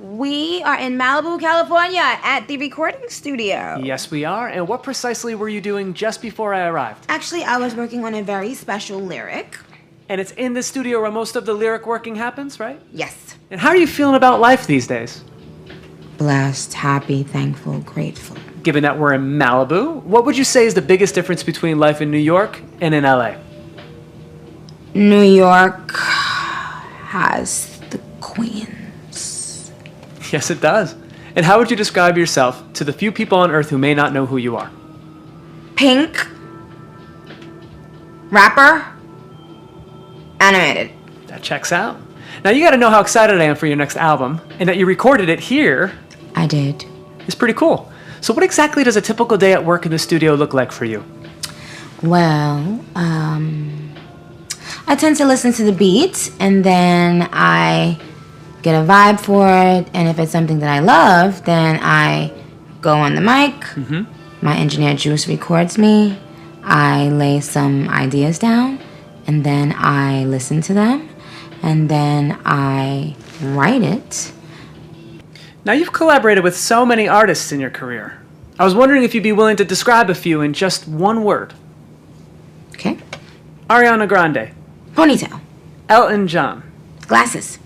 We are in Malibu, California at the recording studio. Yes, we are. And what precisely were you doing just before I arrived? Actually, I was working on a very special lyric. And it's in the studio where most of the lyric working happens, right? Yes. And how are you feeling about life these days? Blessed, happy, thankful, grateful. Given that we're in Malibu, what would you say is the biggest difference between life in New York and in LA? New York has the queens. Yes, it does. And how would you describe yourself to the few people on Earth who may not know who you are? Pink. Rapper. Animated. That checks out. Now you gotta know how excited I am for your next album, and that you recorded it here. I did. It's pretty cool. So what exactly does a typical day at work in the studio look like for you? Well, I tend to listen to the beat, and then I get a vibe for it, and if it's something that I love, then I go on the mic. My engineer Juice records me. I lay some ideas down, and then I listen to them, and then I write it. Now you've collaborated with so many artists in your career. I was wondering if you'd be willing to describe a few in just one word. Okay. Ariana Grande, Ponytail. Elton John, Glasses.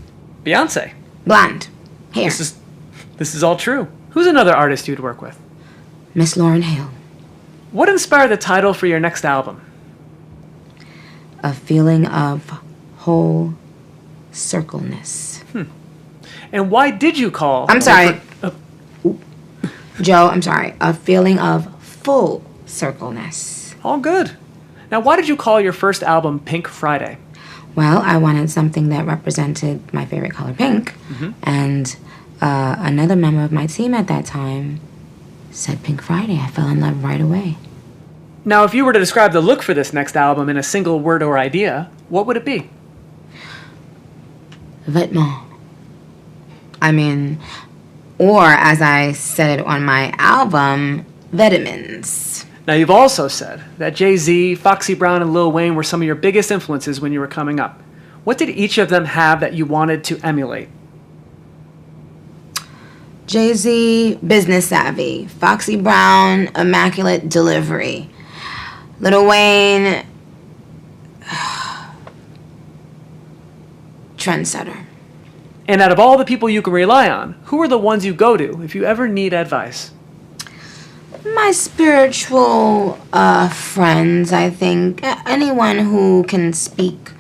Beyonce. Blonde. Hair. This is all true. Who's another artist you'd work with? Miss Lauryn Hill. What inspired the title for your next album? A feeling of whole circleness. And why did you call... I'm sorry. Joe, I'm sorry. A feeling of full circleness. All good. Now, why did you call your first album Pink Friday? Well, I wanted something that represented my favorite color, pink. And another member of my team at that time said Pink Friday. I fell in love right away. Now, if you were to describe the look for this next album in a single word or idea, what would it be? Vêtements. Or as I said it on my album, vitamins. Now, you've also said that Jay-Z, Foxy Brown, and Lil Wayne were some of your biggest influences when you were coming up. What did each of them have that you wanted to emulate? Jay-Z, business savvy. Foxy Brown, immaculate delivery. Lil Wayne, trendsetter. And out of all the people you can rely on, who are the ones you go to if you ever need advice? My spiritual friends, I think. Anyone who can speak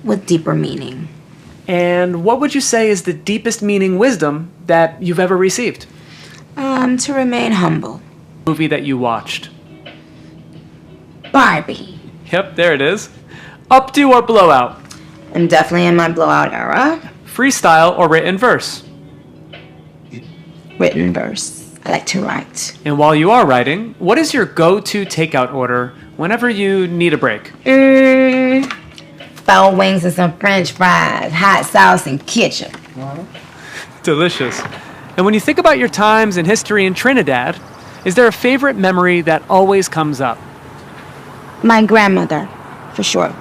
with deeper meaning. And what would you say is the deepest meaning wisdom that you've ever received? To remain humble. Movie that you watched? Barbie. Yep, there it is. Updo or blowout? I'm definitely in my blowout era. Freestyle or written verse? Written verse. I like to write. And while you are writing, what is your go-to takeout order whenever you need a break? Foul wings and some French fries, hot sauce and ketchup. Delicious. And when you think about your times in history in Trinidad, is there a favorite memory that always comes up? My grandmother, for sure.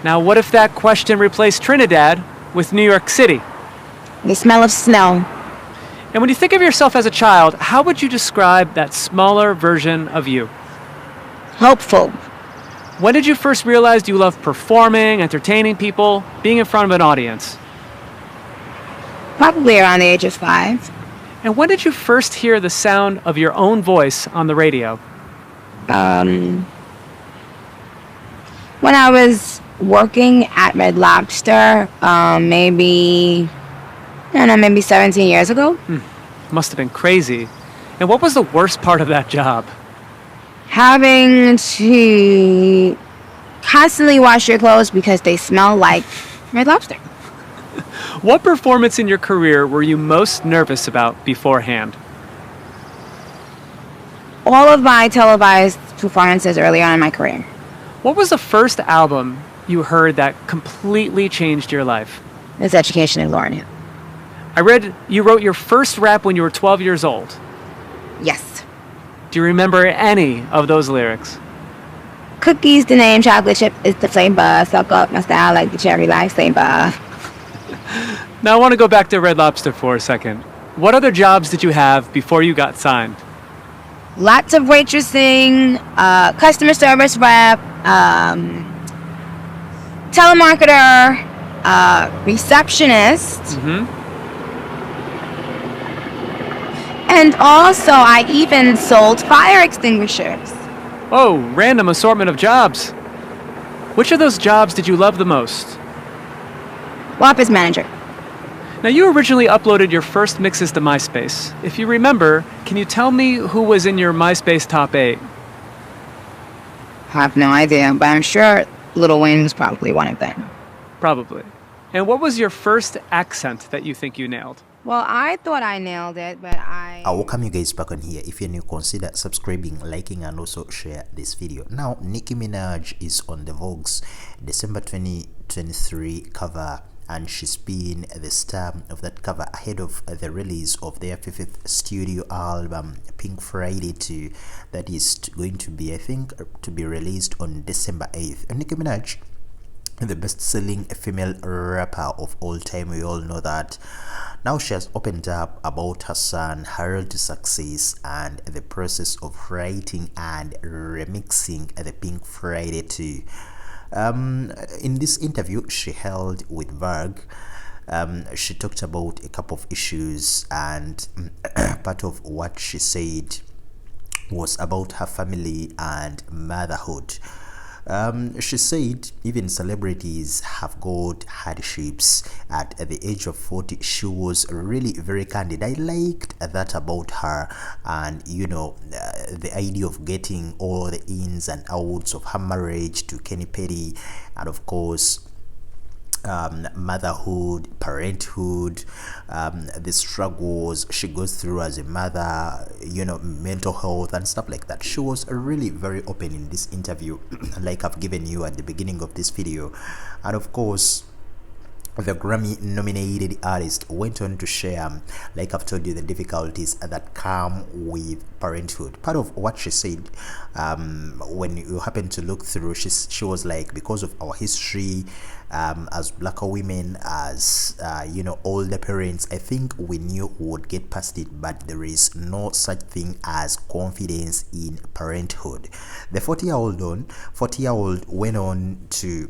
Now, what if that question replaced Trinidad with New York City? The smell of snow. And when you think of yourself as a child, how would you describe that smaller version of you? Hopeful. When did you first realize you loved performing, entertaining people, being in front of an audience? Probably around the age of 5. And when did you first hear the sound of your own voice on the radio? When I was working at Red Lobster, maybe 17 years ago. Must have been crazy. And what was the worst part of that job? Having to constantly wash your clothes because they smell like Red Lobster. What performance in your career were you most nervous about beforehand? All of my televised performances early on in my career. What was the first album you heard that completely changed your life? It's Education in Lauryn Hill. I read you wrote your first rap when you were 12 years old. Yes. Do you remember any of those lyrics? Cookies the name, chocolate chip is the flavor. Suck up my style like the cherry life saver. Now I want to go back to Red Lobster for a second. What other jobs did you have before you got signed? Lots of waitressing, customer service rep, telemarketer, receptionist. And also, I even sold fire extinguishers. Oh, random assortment of jobs. Which of those jobs did you love the most? Office manager. Now, you originally uploaded your first mixes to MySpace. If you remember, can you tell me who was in your MySpace top 8? I have no idea, but I'm sure Lil Wayne was probably one of them. Probably. And what was your first accent that you think you nailed? Well, I thought I nailed it, but I'll welcome you guys back on here. If you're new, consider subscribing, liking, and also share this video. Now, Nicki Minaj is on the Vogue's December 2023 cover, and she's been the star of that cover ahead of the release of their 5th studio album, Pink Friday 2, that is going to be, I think, to be released on December 8th. And Nicki Minaj, the best-selling female rapper of all time, we all know that. Now she has opened up about her son, her road to success, and the process of writing and remixing the Pink Friday 2. In this interview she held with Vogue, she talked about a couple of issues, and part of what she said was about her family and motherhood. She said even celebrities have got hardships at the age of 40. She was really very candid. I liked that about her, and you know, the idea of getting all the ins and outs of her marriage to Kenny Petty, and of course motherhood, parenthood, the struggles she goes through as a mother, you know, mental health and stuff like that. She was really very open in this interview, like I've given you at the beginning of this video. And of course, the Grammy nominated artist went on to share, like I've told you, the difficulties that come with parenthood. Part of what she said, when you happen to look through, she was like, because of our history as black women, as you know, older parents, I think we knew we would get past it, but there is no such thing as confidence in parenthood. The 40-year-old went on to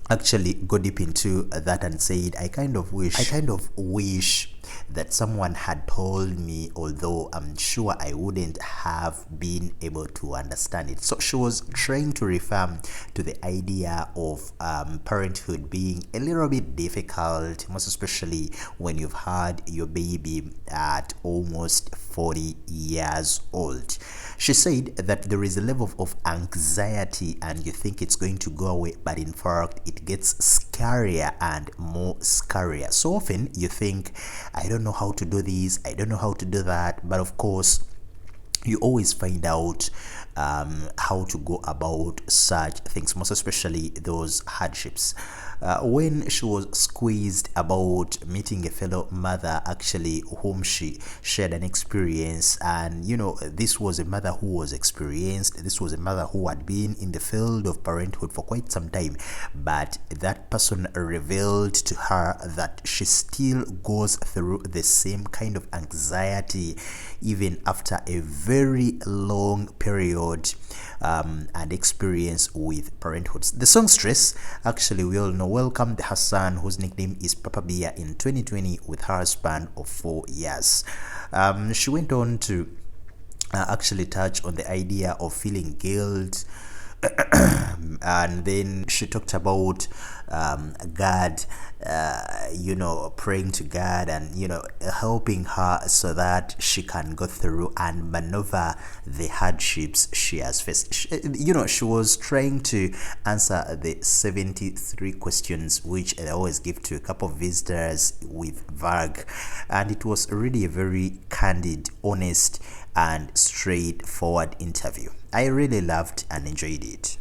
actually go deep into that and said, I kind of wish that someone had told me, although I'm sure I wouldn't have been able to understand it. So she was trying to refer to the idea of parenthood being a little bit difficult, most especially when you've had your baby at almost 40 years old. She said that there is a level of anxiety and you think it's going to go away, but in fact it gets scarier and more scarier. So often you think, I don't know how to do this, I don't know how to do that, but of course you always find out how to go about such things, most especially those hardships. When she was squeezed about meeting a fellow mother, actually, whom she shared an experience, and you know, this was a mother who was experienced, this was a mother who had been in the field of parenthood for quite some time, but that person revealed to her that she still goes through the same kind of anxiety even after a very long period and experience with parenthood. The song Stress, actually, we all know, welcomed her son, whose nickname is Papa Bia, in 2020 with her span of 4 years. She went on to actually touch on the idea of feeling guilt, and then she talked about God, you know, praying to God and, you know, helping her so that she can go through and maneuver the hardships she has faced. You know, she was trying to answer the 73 questions which I always give to a couple of visitors with Vogue, and it was really a very candid, honest, and straightforward interview. I really loved and enjoyed it.